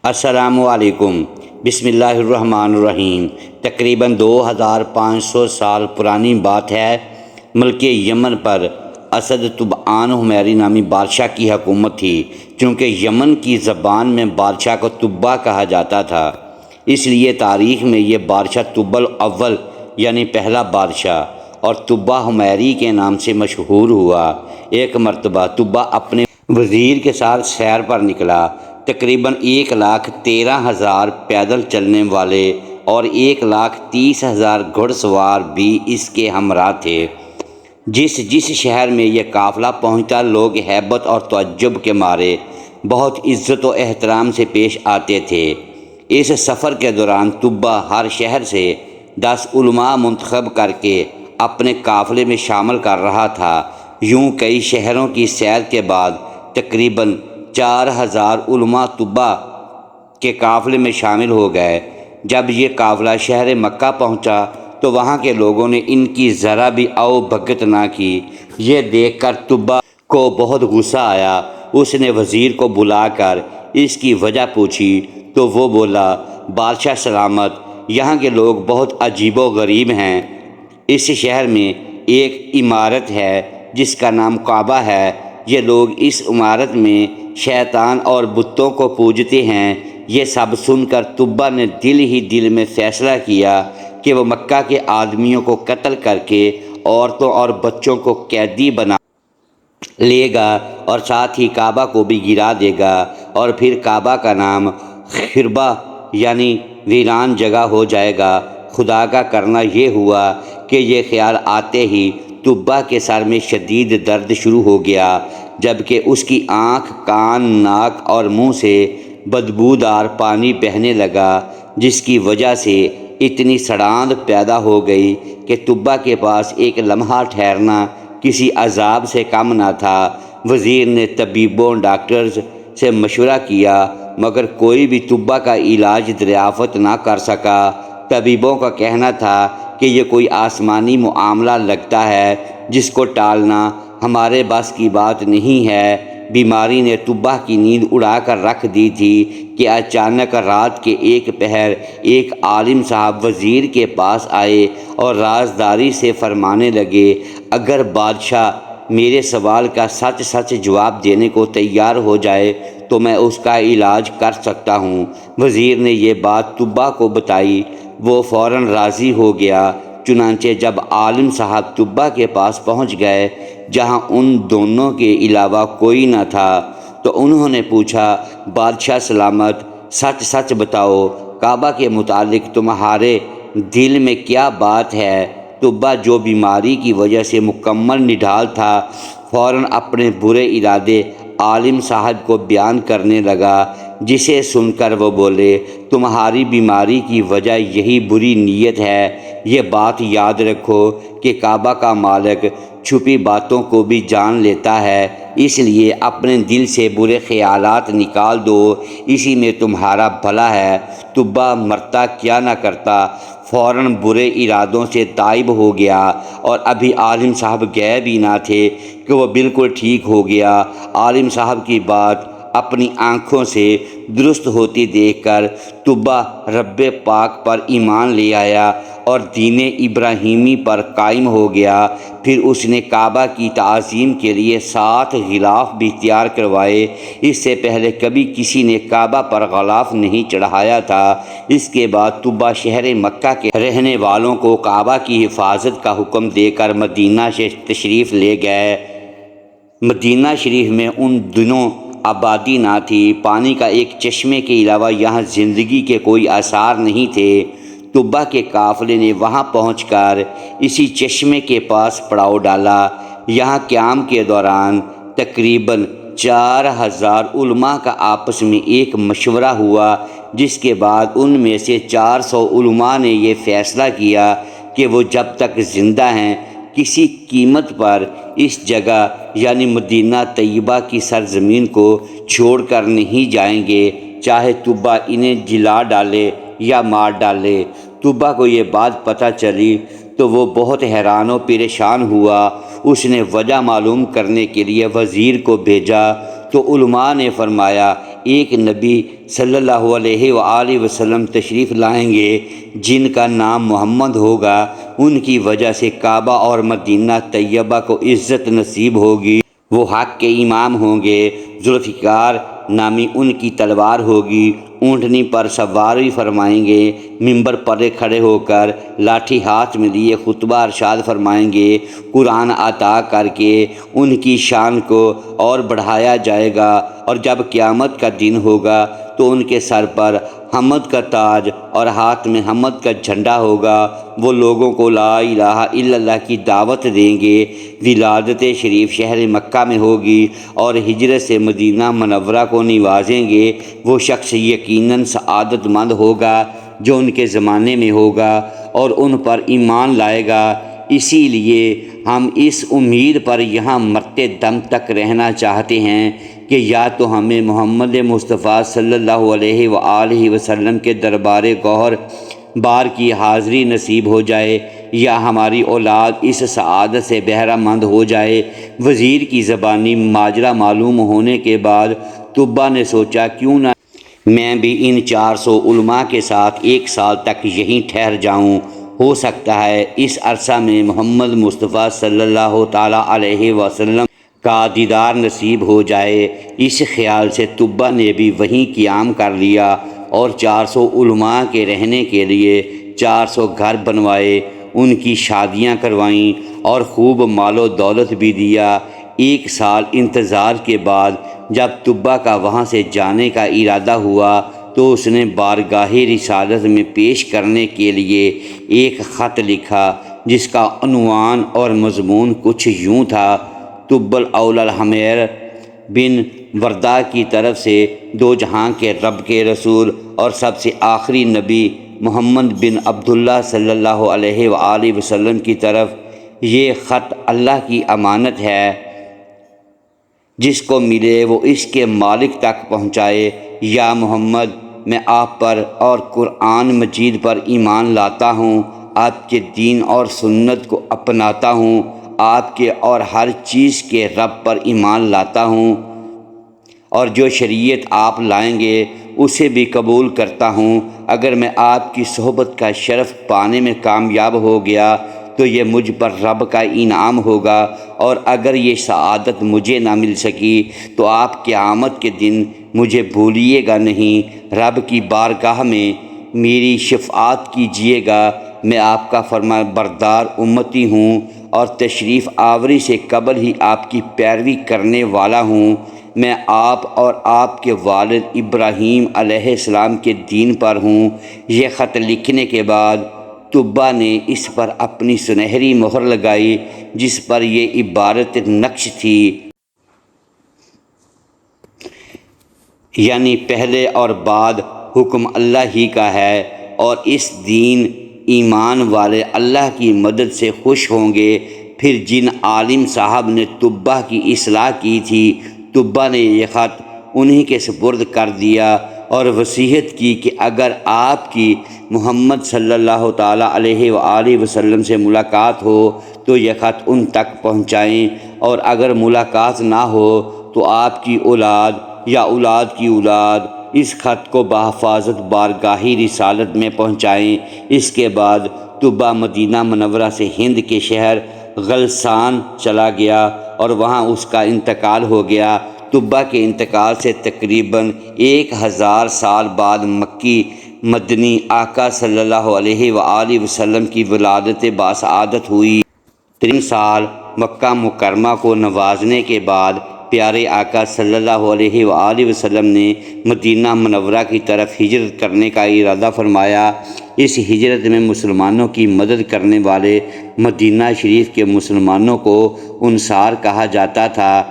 السلام علیکم۔ بسم اللہ الرحمن الرحیم۔ تقریباً 2500 سال پرانی بات ہے۔ ملک یمن پر اسد طبعان حمیری نامی بادشاہ کی حکومت تھی۔ چونکہ یمن کی زبان میں بادشاہ کو طبع کہا جاتا تھا، اس لیے تاریخ میں یہ بادشاہ طبع الاول یعنی پہلا بادشاہ اور طبع حمیری کے نام سے مشہور ہوا۔ ایک مرتبہ طبع اپنے وزیر کے ساتھ سیر پر نکلا۔ تقریباً 1,13,000 پیدل چلنے والے اور 1,30,000 گھڑ سوار بھی اس کے ہمراہ تھے۔ جس شہر میں یہ قافلہ پہنچتا، لوگ ہیبت اور تعجب کے مارے بہت عزت و احترام سے پیش آتے تھے۔ اس سفر کے دوران طبع ہر شہر سے 10 علماء منتخب کر کے اپنے قافلے میں شامل کر رہا تھا۔ یوں کئی شہروں کی سیر کے بعد تقریباً 4,000 علماء طبع کے قافلے میں شامل ہو گئے۔ جب یہ قافلہ شہر مکہ پہنچا تو وہاں کے لوگوں نے ان کی ذرا بھی آؤ بھگت نہ کی۔ یہ دیکھ کر طبع کو بہت غصہ آیا۔ اس نے وزیر کو بلا کر اس کی وجہ پوچھی تو وہ بولا، بادشاہ سلامت، یہاں کے لوگ بہت عجیب و غریب ہیں۔ اس شہر میں ایک عمارت ہے جس کا نام کعبہ ہے۔ یہ لوگ اس عمارت میں شیطان اور بتوں کو پوجتے ہیں۔ یہ سب سن کر طبع نے دل ہی دل میں فیصلہ کیا کہ وہ مکہ کے آدمیوں کو قتل کر کے عورتوں اور بچوں کو قیدی بنا لے گا اور ساتھ ہی کعبہ کو بھی گرا دے گا، اور پھر کعبہ کا نام خربہ یعنی ویران جگہ ہو جائے گا۔ خدا کا کرنا یہ ہوا کہ یہ خیال آتے ہی طبع کے سر میں شدید درد شروع ہو گیا، جبکہ اس کی آنکھ، کان، ناک اور منہ سے بدبودار پانی بہنے لگا، جس کی وجہ سے اتنی سڑاند پیدا ہو گئی کہ طبع کے پاس ایک لمحہ ٹھہرنا کسی عذاب سے کم نہ تھا۔ وزیر نے طبیبوں، ڈاکٹرز سے مشورہ کیا، مگر کوئی بھی طبع کا علاج دریافت نہ کر سکا۔ طبیبوں کا کہنا تھا کہ یہ کوئی آسمانی معاملہ لگتا ہے جس کو ٹالنا ہمارے بس کی بات نہیں ہے۔ بیماری نے طبع کی نیند اڑا کر رکھ دی تھی کہ اچانک رات کے ایک پہر ایک عالم صاحب وزیر کے پاس آئے اور رازداری سے فرمانے لگے، اگر بادشاہ میرے سوال کا سچ سچ جواب دینے کو تیار ہو جائے تو میں اس کا علاج کر سکتا ہوں۔ وزیر نے یہ بات طبع کو بتائی، وہ فوراً راضی ہو گیا۔ چنانچہ جب عالم صاحب طبع کے پاس پہنچ گئے، جہاں ان دونوں کے علاوہ کوئی نہ تھا، تو انہوں نے پوچھا، بادشاہ سلامت، سچ سچ بتاؤ، کعبہ کے متعلق تمہارے دل میں کیا بات ہے؟ طبع جو بیماری کی وجہ سے مکمل نڈھال تھا، فوراً اپنے برے ارادے عالم صاحب کو بیان کرنے لگا، جسے سن کر وہ بولے، تمہاری بیماری کی وجہ یہی بری نیت ہے۔ یہ بات یاد رکھو کہ کعبہ کا مالک چھپی باتوں کو بھی جان لیتا ہے، اس لیے اپنے دل سے برے خیالات نکال دو، اسی میں تمہارا بھلا ہے۔ طبع مرتا کیا نہ کرتا، فوراً برے ارادوں سے تائب ہو گیا، اور ابھی عالم صاحب گئے بھی نہ تھے کہ وہ بالکل ٹھیک ہو گیا۔ عالم صاحب کی بات اپنی آنکھوں سے درست ہوتی دیکھ کر طبع رب پاک پر ایمان لے آیا اور دین ابراہیمی پر قائم ہو گیا۔ پھر اس نے کعبہ کی تعظیم کے لیے 7 غلاف بھی تیار کروائے۔ اس سے پہلے کبھی کسی نے کعبہ پر غلاف نہیں چڑھایا تھا۔ اس کے بعد طبع شہر مکہ کے رہنے والوں کو کعبہ کی حفاظت کا حکم دے کر مدینہ سے تشریف لے گئے۔ مدینہ شریف میں ان دنوں آبادی نہ تھی، پانی کا ایک چشمے کے علاوہ یہاں زندگی کے کوئی آثار نہیں تھے۔ طبع کے قافلے نے وہاں پہنچ کر اسی چشمے کے پاس پڑاؤ ڈالا۔ یہاں قیام کے دوران تقریباً 4,000 علماء کا آپس میں ایک مشورہ ہوا، جس کے بعد ان میں سے 400 علماء نے یہ فیصلہ کیا کہ وہ جب تک زندہ ہیں کسی قیمت پر اس جگہ یعنی مدینہ طیبہ کی سرزمین کو چھوڑ کر نہیں جائیں گے، چاہے طبع انہیں جلا ڈالے یا مار ڈالے۔ طبع کو یہ بات پتہ چلی تو وہ بہت حیران و پریشان ہوا۔ اس نے وجہ معلوم کرنے کے لیے وزیر کو بھیجا تو علماء نے فرمایا، ایک نبی صلی اللہ علیہ وآلہ وسلم تشریف لائیں گے جن کا نام محمد ہوگا، ان کی وجہ سے کعبہ اور مدینہ طیبہ کو عزت نصیب ہوگی۔ وہ حق کے امام ہوں گے، ذوالفقار نامی ان کی تلوار ہوگی، اونٹنی پر سواری فرمائیں گے، منبر پر کھڑے ہو کر لاٹھی ہاتھ میں لیے خطبہ ارشاد فرمائیں گے، قرآن عطا کر کے ان کی شان کو اور بڑھایا جائے گا، اور جب قیامت کا دن ہوگا تو ان کے سر پر حمد کا تاج اور ہاتھ میں حمد کا جھنڈا ہوگا۔ وہ لوگوں کو لا الہ الا اللہ کی دعوت دیں گے۔ ولادت شریف شہر مکہ میں ہوگی اور ہجرت سے مدینہ منورہ کو نوازیں گے۔ وہ شخص یقیناً سعادت مند ہوگا جو ان کے زمانے میں ہوگا اور ان پر ایمان لائے گا۔ اسی لیے ہم اس امید پر یہاں مرتے دم تک رہنا چاہتے ہیں کہ یا تو ہمیں محمد مصطفیٰ صلی اللہ علیہ وآلہ وسلم کے دربار گوہر بار کی حاضری نصیب ہو جائے یا ہماری اولاد اس سعادت سے بہرہ مند ہو جائے۔ وزیر کی زبانی ماجرا معلوم ہونے کے بعد طبہ نے سوچا کیوں نہ میں بھی ان 400 علماء کے ساتھ 1 سال تک یہیں ٹھہر جاؤں، ہو سکتا ہے اس عرصہ میں محمد مصطفیٰ صلی اللہ تعالیٰ علیہ وسلم کا دیدار نصیب ہو جائے۔ اس خیال سے طبہ نے بھی وہیں قیام کر لیا اور 400 علماء کے رہنے کے لیے 400 گھر بنوائے، ان کی شادیاں کروائیں اور خوب مال و دولت بھی دیا۔ 1 سال انتظار کے بعد جب طبہ کا وہاں سے جانے کا ارادہ ہوا تو اس نے بارگاہ رسالت میں پیش کرنے کے لیے ایک خط لکھا جس کا عنوان اور مضمون کچھ یوں تھا: طب الاول الحمیر بن وردہ کی طرف سے دو جہاں کے رب کے رسول اور سب سے آخری نبی محمد بن عبداللہ صلی اللہ علیہ وآلہ وسلم کی طرف، یہ خط اللہ کی امانت ہے، جس کو ملے وہ اس کے مالک تک پہنچائے۔ یا محمد، میں آپ پر اور قرآن مجید پر ایمان لاتا ہوں، آپ کے دین اور سنت کو اپناتا ہوں، آپ کے اور ہر چیز کے رب پر ایمان لاتا ہوں، اور جو شریعت آپ لائیں گے اسے بھی قبول کرتا ہوں۔ اگر میں آپ کی صحبت کا شرف پانے میں کامیاب ہو گیا تو یہ مجھ پر رب کا انعام ہوگا، اور اگر یہ سعادت مجھے نہ مل سکی تو آپ قیامت کے دن مجھے بھولیے گا نہیں، رب کی بارگاہ میں میری شفاعت کیجیے گا۔ میں آپ کا فرما بردار امتی ہوں اور تشریف آوری سے قبل ہی آپ کی پیروی کرنے والا ہوں۔ میں آپ اور آپ کے والد ابراہیم علیہ السلام کے دین پر ہوں۔ یہ خط لکھنے کے بعد طبہ نے اس پر اپنی سنہری مہر لگائی جس پر یہ عبارت نقش تھی، یعنی پہلے اور بعد حکم اللہ ہی کا ہے، اور اس دین ایمان والے اللہ کی مدد سے خوش ہوں گے۔ پھر جن عالم صاحب نے طبہ کی اصلاح کی تھی، طبہ نے یہ خط انہی کے سپرد کر دیا اور وصیت کی کہ اگر آپ کی محمد صلی اللہ تعالیٰ علیہ وآلہ وسلم سے ملاقات ہو تو یہ خط ان تک پہنچائیں، اور اگر ملاقات نہ ہو تو آپ کی اولاد یا اولاد کی اولاد اس خط کو بحفاظت بارگاہ رسالت میں پہنچائیں۔ اس کے بعد طبہ مدینہ منورہ سے ہند کے شہر غلسان چلا گیا اور وہاں اس کا انتقال ہو گیا۔ طبہ کے انتقال سے تقریباً 1000 سال بعد مکی مدنی آقا صلی اللہ علیہ وآلہ وسلم کی ولادت باسعادت ہوئی۔ 3 سال مکہ مکرمہ کو نوازنے کے بعد پیارے آقا صلی اللہ علیہ وآلہ وسلم نے مدینہ منورہ کی طرف ہجرت کرنے کا ارادہ فرمایا۔ اس ہجرت میں مسلمانوں کی مدد کرنے والے مدینہ شریف کے مسلمانوں کو انصار کہا جاتا تھا۔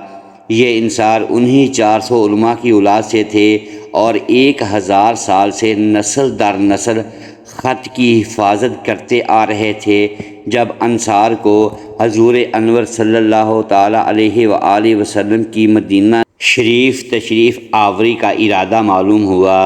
یہ انصار انہی 400 علماء کی اولاد سے تھے اور 1000 سال سے نسل در نسل خط کی حفاظت کرتے آ رہے تھے۔ جب انصار کو حضور انور صلی اللہ تعالیٰ علیہ وآلہ وسلم کی مدینہ شریف تشریف آوری کا ارادہ معلوم ہوا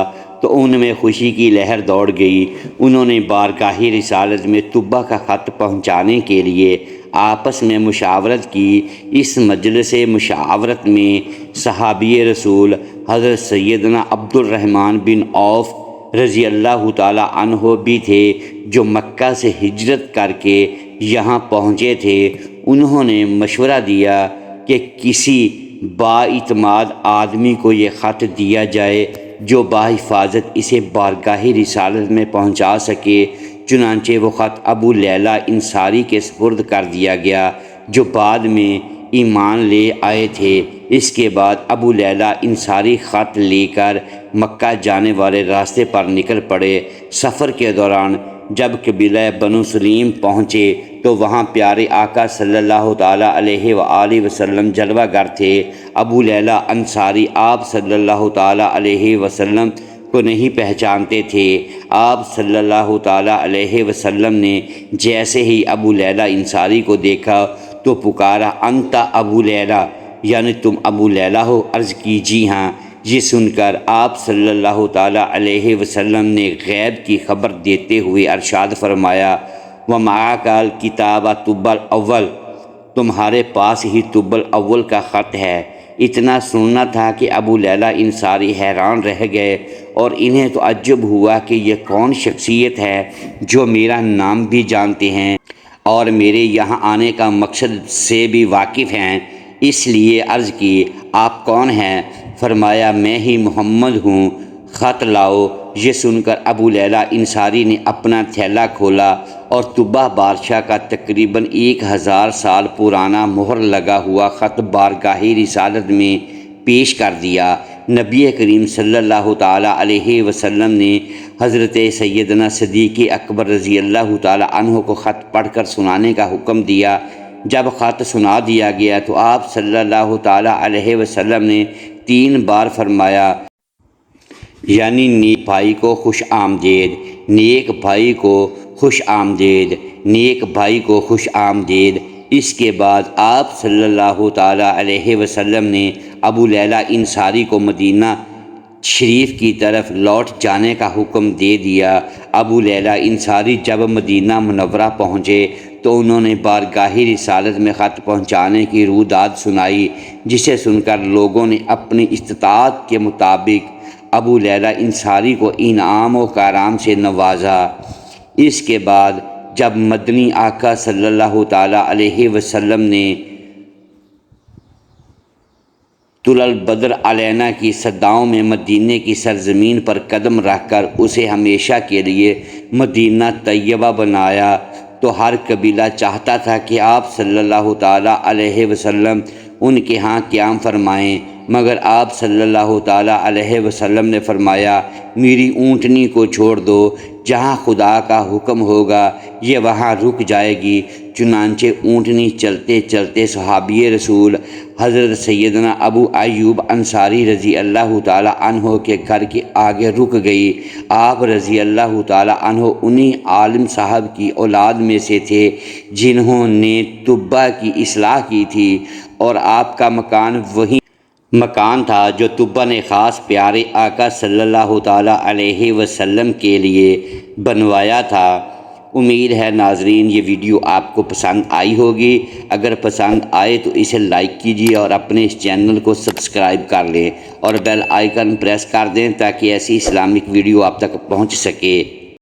تو ان میں خوشی کی لہر دوڑ گئی۔ انہوں نے بارگاہ رسالت میں طبہ کا خط پہنچانے کے لیے آپس میں مشاورت کی۔ اس مجلس مشاورت میں صحابی رسول حضرت سیدنا عبد الرحمن بن عوف رضی اللہ تعالی عنہ بھی تھے، جو مکہ سے ہجرت کر کے یہاں پہنچے تھے۔ انہوں نے مشورہ دیا کہ کسی بااعتماد آدمی کو یہ خط دیا جائے جو بحفاظت اسے بارگاہ رسالت میں پہنچا سکے۔ چنانچہ وہ خط ابو لیلہ انصاری کے سپرد کر دیا گیا، جو بعد میں ایمان لے آئے تھے۔ اس کے بعد ابو لیلہ انصاری خط لے کر مکہ جانے والے راستے پر نکل پڑے۔ سفر کے دوران جب قبیلہ بنو سلیم پہنچے تو وہاں پیارے آقا صلی اللہ تعالیٰ علیہ وآلہ وسلم جلوہ گر تھے۔ ابو لیلہ انصاری آپ صلی اللہ تعالیٰ علیہ وسلم کو نہیں پہچانتے تھے۔ آپ صلی اللہ تعالیٰ علیہ وسلم نے جیسے ہی ابو لیلہ انصاری کو دیکھا تو پکارا، انت ابو لیلہ، یعنی تم ابو لیلہ ہو؟ عرض کی جی ہاں۔ یہ سن کر آپ صلی اللہ تعالیٰ علیہ وسلم نے غیب کی خبر دیتے ہوئے ارشاد فرمایا، وَمَعَكَ الْكِتَابَ طُبَّ الْأَوَّلِ، تمہارے پاس ہی طب الاول کا خط ہے۔ اتنا سننا تھا کہ ابو لیلہ انصاری حیران رہ گئے اور انہیں تو تعجب ہوا کہ یہ کون شخصیت ہے جو میرا نام بھی جانتے ہیں اور میرے یہاں آنے کا مقصد سے بھی واقف ہیں۔ اس لیے عرض کی، آپ کون ہیں؟ فرمایا، میں ہی محمد ہوں، خط لاؤ۔ یہ سن کر ابو لیلہ انصاری نے اپنا تھیلا کھولا اور طبہ بادشاہ کا تقریباً 1000 سال پرانا مہر لگا ہوا خط بارگاہ رسالت میں پیش کر دیا۔ نبی کریم صلی اللہ تعالیٰ علیہ وسلم نے حضرت سیدنا صدیق اکبر رضی اللہ تعالیٰ عنہ کو خط پڑھ کر سنانے کا حکم دیا۔ جب خط سنا دیا گیا تو آپ صلی اللہ تعالیٰ علیہ وسلم نے 3 بار فرمایا، یعنی نیک بھائی کو خوش آمدید، نیک بھائی کو خوش آمدید، نیک بھائی کو خوش آمدید۔ اس کے بعد آپ صلی اللہ تعالیٰ علیہ وسلم نے ابو لیلہ انصاری کو مدینہ شریف کی طرف لوٹ جانے کا حکم دے دیا۔ ابو لیلہ انصاری جب مدینہ منورہ پہنچے تو انہوں نے بارگاہ رسالت میں خط پہنچانے کی روداد سنائی، جسے سن کر لوگوں نے اپنی استطاعت کے مطابق ابو لیلہ انصاری کو انعام و کرام سے نوازا۔ اس کے بعد جب مدنی آقا صلی اللہ تعالیٰ علیہ وسلم نے طلع البدر علینا کی صداؤں میں مدینے کی سرزمین پر قدم رکھ کر اسے ہمیشہ کے لیے مدینہ طیبہ بنایا تو ہر قبیلہ چاہتا تھا کہ آپ صلی اللہ تعالیٰ علیہ وسلم ان کے ہاں قیام فرمائیں، مگر آپ صلی اللہ تعالیٰ علیہ وسلم نے فرمایا، میری اونٹنی کو چھوڑ دو، جہاں خدا کا حکم ہوگا یہ وہاں رک جائے گی۔ چنانچہ اونٹنی چلتے چلتے صحابی رسول حضرت سیدنا ابو ایوب انصاری رضی اللہ تعالیٰ عنہ کے گھر کے آگے رک گئی۔ آپ رضی اللہ تعالیٰ عنہ انہی عالم صاحب کی اولاد میں سے تھے جنہوں نے طبہ کی اصلاح کی تھی، اور آپ کا مکان وہی مکان تھا جو طبہ نے خاص پیارے آقا صلی اللہ تعالیٰ علیہ وسلم کے لیے بنوایا تھا۔ امید ہے ناظرین یہ ویڈیو آپ کو پسند آئی ہوگی۔ اگر پسند آئے تو اسے لائک کیجیے اور اپنے اس چینل کو سبسکرائب کر لیں اور بیل آئیکن پریس کر دیں تاکہ ایسی اسلامک ویڈیو آپ تک پہنچ سکے۔